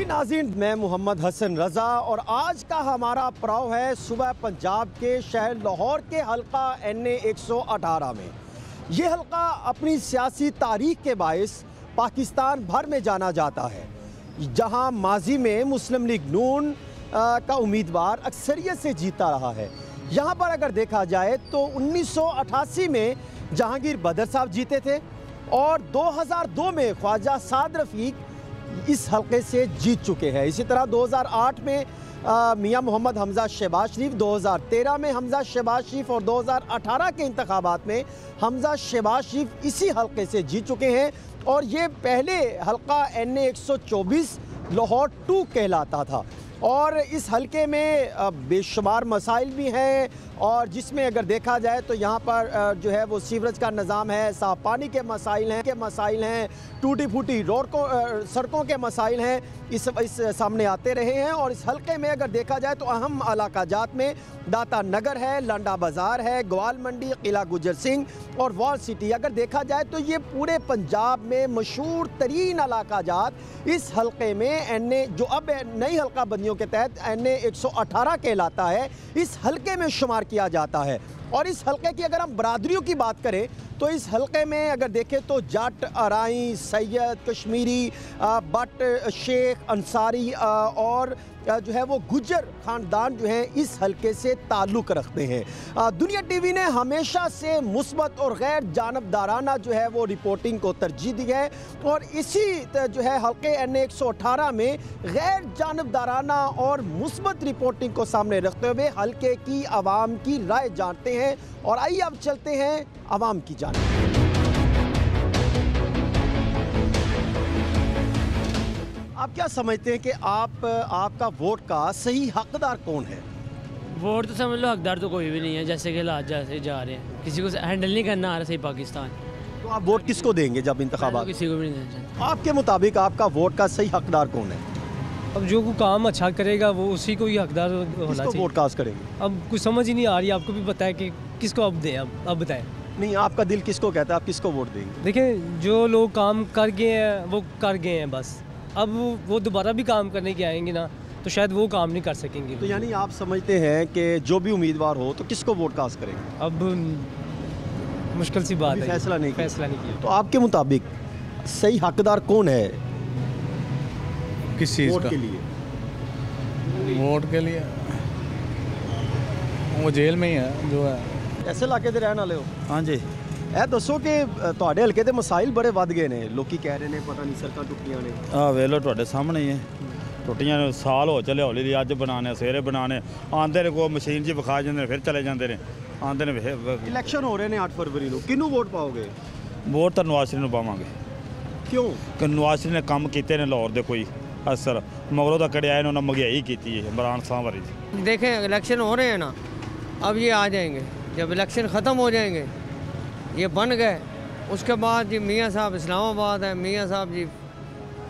जी नाज़रीन, मैं मोहम्मद हसन रज़ा और आज का हमारा पड़ाव है सुबह पंजाब के शहर लाहौर के हल्का NA 118 में। ये हल्का अपनी सियासी तारीख के बाइस पाकिस्तान भर में जाना जाता है, जहां माजी में मुस्लिम लीग नून का उम्मीदवार अक्सरियत से जीता रहा है। यहाँ पर अगर देखा जाए तो 1988 में जहांगीर बदर साहब जीते थे और 2002 में ख्वाजा साद रफ़ीक इस हल्के से जीत चुके हैं। इसी तरह 2008 में मियां मोहम्मद हमजा शहबाज शरीफ, 2013 में हमजा शहबाज शरीफ और 2018 के इंतखाबात में हमजा शहबाज शरीफ इसी हल्के से जीत चुके हैं। और ये पहले हल्का NA 124 लाहौर 2 कहलाता था और इस हल्के में बेशुमार मसाइल भी हैं और जिसमें अगर देखा जाए तो यहाँ पर जो है वो सीवरेज का निज़ाम है, साफ़ पानी के मसाइल हैं, टूटी फूटी रोड को सड़कों के मसाइल हैं, इस सामने आते रहे हैं। और इस हल्के में अगर देखा जाए तो अहम इलाका जात में दाता नगर है, लंडा बाज़ार है, ग्वाल मंडी, किला गुजर सिंह और वॉल सिटी। अगर देखा जाए तो ये पूरे पंजाब में मशहूर तरीन इलाका जात इस हल्के में NA जो अब नई हल्का बंदियों के तहत NA 118 कहलाता है, इस हल्के में शुमार किया जाता है। और इस हल्के की अगर हम बरादरियों की बात करें तो इस हल्के में अगर देखें तो जाट, अराई, सैयद, कश्मीरी, बट, शेख, अंसारी और जो है वो गुज्जर ख़ानदान जो हैं इस हल्के से ताल्लुक़ रखते हैं। दुनिया TV ने हमेशा से मुस्बत और गैर जानबदाराना जो है वो रिपोर्टिंग को तरजीह दी है और इसी जो है हल्के NA 118 में गैर जानबदाराना और मुस्बत रिपोर्टिंग को सामने रखते हुए हल्के की आवाम की राय जानते हैं। और आइए अब चलते हैं आवाम की जानिब। आप क्या समझते हैं कि आपका वोट का सही हकदार कौन है? वोट तो समझ लो हकदार तो कोई भी नहीं है, जैसे कि हालात जैसे जा रहे हैं, किसी को हैंडल नहीं करना आ रहा सही पाकिस्तान। तो आप वोट किसको देंगे जब इंतखाबात? किसी को भी नहीं देना चाहता। आपके मुताबिक आपका वोट का सही हकदार कौन है? अब जो काम अच्छा करेगा वो उसी को ही हकदार होना चाहिए। वोट कास्ट करेंगे? अब कुछ समझ ही नहीं आ रही, आपको भी पता है कि किसको अब दें। अब बताएं। नहीं, आपका दिल किसको कहता है, आप किसको वोट देंगे? देखें, जो लोग काम कर गए हैं वो कर गए हैं बस। अब वो दोबारा भी काम करने के आएंगे ना तो शायद वो काम नहीं कर सकेंगे। तो यानी आप समझते हैं कि जो भी उम्मीदवार हो तो किसको वोट कास्ट करेंगे? अब मुश्किल सी बात है, फैसला नहीं किया। तो आपके मुताबिक सही हकदार कौन है किस चीज़ वोट का? के लिए? वोट के लिए वो जेल में ही है जो है। ऐसे इलाके दे रहने वाले हो? हाँ जी। ਇਹ ਦੱਸੋ ਕਿ ਤੁਹਾਡੇ ਹਲਕੇ ਦੇ ਮਸਾਇਲ ਬੜੇ ਵੱਧ ਗਏ ਨੇ, ਲੋਕੀ ਕਹਿ ਰਹੇ ਨੇ ਪਤਾ ਨਹੀਂ ਸੜਕਾਂ ਟੁੱਟੀਆਂ ਨੇ। ਆ ਵੇਖ ਲਓ ਤੁਹਾਡੇ ਸਾਹਮਣੇ ਹੀ ਹੈ, ਟੁੱਟੀਆਂ ਨੇ, ਸਾਲ ਹੋ ਚਲੇ, ਹੌਲੀ ਦੀ ਅੱਜ ਬਣਾਣੇ, ਸਵੇਰੇ ਬਣਾਣੇ, ਆਂਦੇ ਨੇ ਕੋਈ ਮਸ਼ੀਨ 'ਚ ਵਿਖਾ ਜਾਂਦੇ ਨੇ, ਫਿਰ ਚਲੇ ਜਾਂਦੇ ਨੇ, ਆਂਦੇ ਨੇ। ਇਲੈਕਸ਼ਨ ਹੋ ਰਹੇ ਨੇ 8 ਫਰਵਰੀ ਨੂੰ, ਕਿਹਨੂੰ ਵੋਟ ਪਾਓਗੇ? ਵੋਟ ਤਾਂ ਨਵਾਜ਼ ਸ਼ਰੀਫ ਨੂੰ ਪਾਵਾਂਗੇ। ਕਿਉਂ? ਕਿ ਨਵਾਜ਼ ਸ਼ਰੀਫ ਨੇ ਕੰਮ ਕੀਤੇ ਨੇ ਲਾਹੌਰ ਦੇ ਕੋਈ ਅਸਰ, ਮਗਰੋਂ ਦਾ ਕੜਿਆ ਇਹਨਾਂ ਨੇ ਮਹਿੰਗਾਈ ਕੀਤੀ ਹੈ ਇਮਰਾਨ ਸਾਹਿਬ ਵਾਲੀ। देखें इलेक्शन हो रहे हैं ना, अब ये आ जाएंगे, जब इलेक्शन ख़त्म हो जाएंगे, ये बन गए, उसके बाद जी मियाँ साहब इस्लामाबाद है, मियाँ साहब जी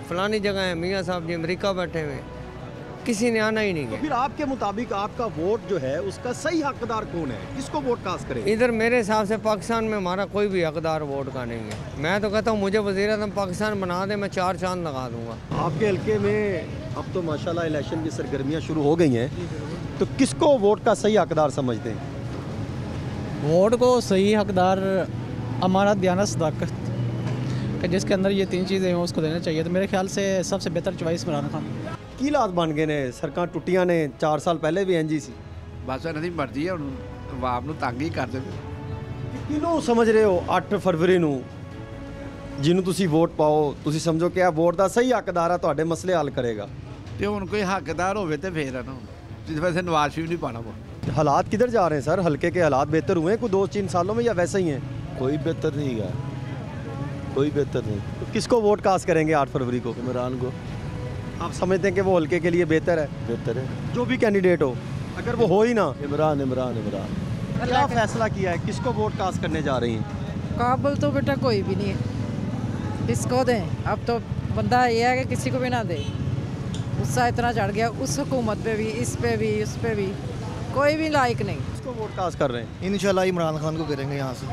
फलानी जगह है, मियाँ साहब जी अमेरिका बैठे हुए, किसी ने आना ही नहीं तो है। फिर आपके मुताबिक आपका वोट जो है उसका सही हकदार कौन है, किसको वोट कास्ट करेंगे? इधर मेरे हिसाब से पाकिस्तान में हमारा कोई भी हकदार वोट का नहीं है। मैं तो कहता हूँ मुझे वज़ीर-ए-आज़म पाकिस्तान बना दे, मैं 4 चांद लगा दूँगा। आपके हल्के में अब तो माशाल्लाह इलेक्शन की सरगर्मियाँ शुरू हो गई हैं, तो किसको वोट का सही हकदार समझते हैं? वोट को सही हकदार अमानत, दयानत, सदाकत, कि जिसके अंदर ये 3 चीज़ें हैं उसको देना चाहिए। तो मेरे ख्याल से सबसे बेहतर चॉइस इमरान खान। की हालात बन गए ने, सड़कां टुट्टियां ने, 4 साल पहले भी इंज ही सी। बस इन्हां दी मर्जी है, हुण आवाम नूं तंग ही करदे। किहनूं समझ रहे हो 8 फरवरी ਨੂੰ ਜਿਹਨੂੰ ਤੁਸੀਂ ਵੋਟ ਪਾਓ, ਤੁਸੀਂ ਸਮਝੋ ਕਿ ਇਹ ਵੋਟ ਦਾ ਸਹੀ ਹੱਕਦਾਰ ਹੈ, ਤੁਹਾਡੇ ਮਸਲੇ ਹੱਲ ਕਰੇਗਾ? ਤੇ ਹੁਣ ਕੋਈ ਹੱਕਦਾਰ ਹੋਵੇ ਤੇ ਫੇਰ ਹੈ ਨਾ, ਜਿਸ ਵੈਸੇ ਨਵਾਜ਼ ਸ਼ਰੀਫ नहीं पाना वो। हालात किधर जा रहे हैं सर? हल्के के हालात बेहतर हुए हैं कोई 2-3 सालों में या वैसे ही हैं? कोई बेहतर नहीं है, कोई बेहतर नहीं। तो किसको वोट कास्ट करेंगे 8 फरवरी को? इमरान को। आप समझते हैं कि वो हल्के के लिए बेहतर है? बेहतर है, जो भी कैंडिडेट हो, अगर वो हो ही ना। इमरान इमरान इमरान। क्या फैसला किया है, किसको वोट कास्ट करने जा रही हैं? काबिल तो बेटा कोई भी नहीं है, किसको दें? अब तो बंदा ये है कि किसी को भी ना दे। गुस्सा इतना चढ़ गया उस हुकूमत पे भी, इस पे भी, उस पे भी, कोई भी लायक नहीं। किसको वोट कास्ट कर रहे हैं? इंशाल्लाह इमरान खान को करेंगे यहाँ से।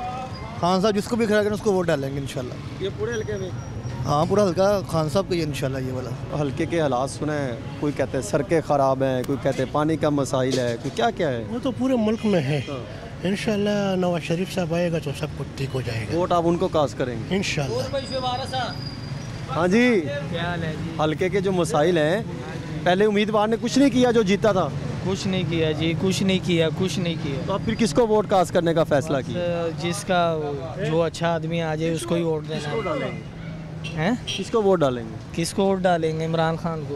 खान साहब जिसको भी खड़ा करें उसको वोट डालेंगे इंशाल्लाह। ये पूरे हल्के में हाँ पूरा हल्का खान साहब का ही इंशाल्लाह ये वाला। हल्के के हालात सुने हैं, कोई कहते हैं सड़कें ख़राब हैं, कोई कहते हैं पानी का मसाइल है, कोई क्या क्या है। वो तो पूरे मुल्क में है। इंशाल्लाह नवाज शरीफ साहब आएगा तो सब कुछ ठीक हो जाएगा। वोट आप उनको कास्ट करेंगे इंशाल्लाह। हाँ जी, हल्के के जो मसाइल हैं, पहले उम्मीदवार ने कुछ नहीं किया जो जीता था। कुछ नहीं किया जी, कुछ नहीं किया। तो आप फिर किसको वोट कास्ट करने का फैसला किया? जिसका जो अच्छा आदमी आ जाए उसको ही वोट देना है। किसको वोट डालेंगे? किसको वोट डालेंगे? इमरान खान को।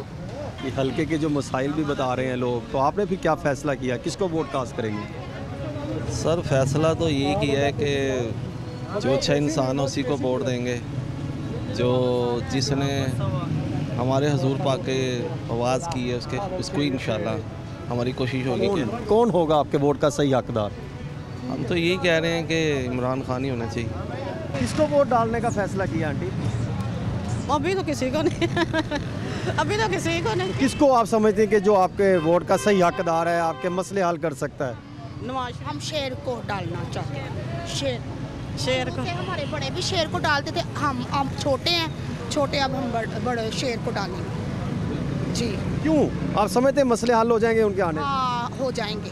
ये हल्के के जो मसाइल भी बता रहे हैं लोग, तो आपने फिर क्या फैसला किया, किसको वोट कास्ट करेंगे? सर फैसला तो यही किया है कि जो अच्छा इंसान है उसी को वोट देंगे, जो जिसने हमारे हुजूर पाक के आवाज़ की है उसको ही इंशाल्लाह हमारी कोशिश होगी कि कौन होगा आपके वोट का सही हकदार? हम तो यही कह रहे हैं कि इमरान खान ही होना चाहिए। किसको वोट डालने का फैसला किया आंटी? अभी तो किसी को नहीं अभी तो किसी को नहीं। किसको आप समझते हैं कि जो आपके वोट का सही हकदार है, आपके मसले हल कर सकता है? नवाज। हम शेर को डालना चाहते हैं। शेर को हमारे बड़े भी शेर को डालते थे। हम छोटे हैं, छोटे अब हम बड़े शेर को डालेंगे जी। क्यों आप समझते हैं मसले हल हो जाएंगे उनके आने? हाँ हो जाएंगे,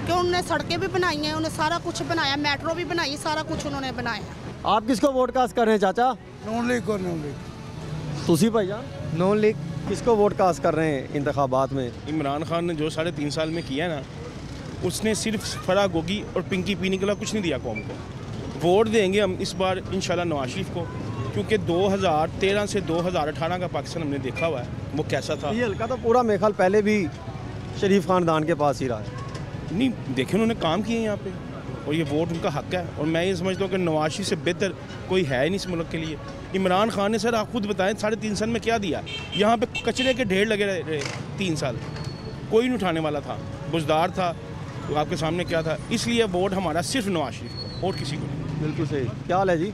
क्यों उन्होंने सड़कें भी बनाई हैं, उन्होंने सारा कुछ बनाया, मेट्रो भी बनाई, सारा कुछ उन्होंने बनाया। आप किसको वोट कास्ट कर रहे हैं चाचा? नॉन लीग को। Non league. तुसी भाईजान? Non league. किसको वोट कास्ट कर रहे हैं इंतखाबात में? इमरान खान ने जो 3.5 साल में किया ना, उसने सिर्फ फराह गोगी और पिंकी पीने के लिए कुछ नहीं दिया कौम को। वोट देंगे हम इस बार इंशाल्लाह नवाज शरीफ को, क्योंकि 2013 से 2018 का पाकिस्तान हमने देखा हुआ है वो कैसा था। ये हल्का तो पूरा मेरे ख्याल पहले भी शरीफ खानदान के पास ही रहा है। नहीं देखे उन्होंने काम किए यहाँ पे, और ये वोट उनका हक है। और मैं ये समझता हूँ कि नवाज शरीफ से बेहतर कोई है ही नहीं इस मुल्क के लिए। इमरान खान ने सर आप खुद बताएं 3.5 साल में क्या दिया? यहाँ पे कचरे के ढेर लगे रहे 3 साल, कोई नहीं उठाने वाला था, बुजदार था, तो आपके सामने क्या था। इसलिए वोट हमारा सिर्फ नवाज शरीफ को और किसी को नहीं। बिल्कुल सही। क्या हाल है जी?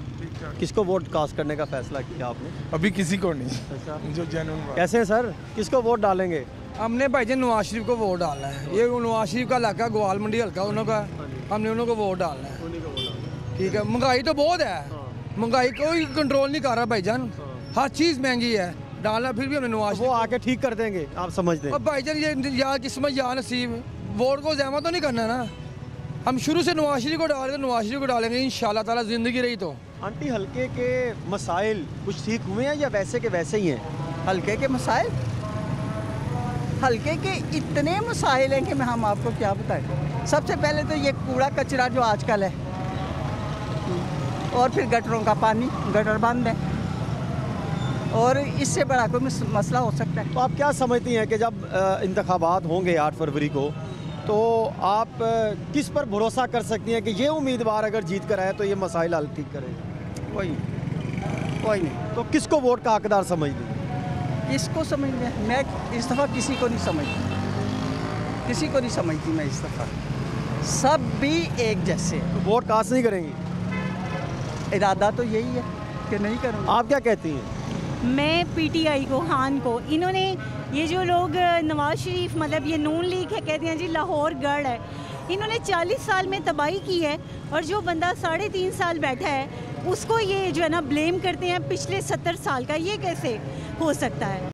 किसको वोट कास्ट करने का फैसला किया आपने? अभी किसी को नहीं। अच्छा। जो जेन्युइन कैसे हैं सर, किसको वोट डालेंगे? हमने भाईजान नवाज शरीफ को वोट डालना है। ये नवाज शरीफ का इलाका गोवाल मंडी हल्का उन्होंने हमने उन्हों को वोट डालना है। ठीक है, महंगाई तो बहुत है, महंगाई कोई कंट्रोल नहीं कर रहा भाईजान, हर चीज़ महंगी है। डालना फिर भी हमने नवाज वो आके ठीक कर देंगे आप समझते हैं? अब भाईजान ये या किस्मत या नसीब, वोट को जमा तो नहीं करना ना। हम शुरू से नवाज शरीफ को डालेंगे, नवाज शरीफ को डालेंगे इंशाल्लाह ताला ज़िंदगी रही तो। आंटी हल्के के मसाइल कुछ ठीक हुए हैं या वैसे के वैसे ही हैं? हल्के के मसाइल, हल्के के इतने मसाइल हैं कि मैं हम आपको क्या बताएं। सबसे पहले तो ये कूड़ा कचरा जो आजकल है, और फिर गटरों का पानी, गटर बंद है, और इससे बड़ा कोई मसला हो सकता है। तो आप क्या समझती हैं कि जब इंतखाबात होंगे 8 फरवरी को, तो आप किस पर भरोसा कर सकती हैं कि ये उम्मीदवार अगर जीत कर आए तो ये मसाइल हल ठीक करेगा? कोई नहीं। तो किसको वोट का हकदार समझती हैं? किसको समझते हैं? मैं इस दफ़ा किसी को नहीं समझती, किसी को नहीं समझती मैं इस दफ़ा। सब भी एक जैसे। तो वोट कास्ट नहीं करेंगी? इरादा तो यही है कि नहीं करूँगी। आप क्या कहती हैं? मैं पीटीआई को, खान को, इन्होंने ये जो लोग नवाज शरीफ मतलब ये नून लीग है, कहते हैं जी लाहौर गढ़ है, इन्होंने 40 साल में तबाही की है, और जो बंदा 3.5 साल बैठा है उसको ये जो है ना ब्लेम करते हैं पिछले 70 साल का। ये कैसे हो सकता है?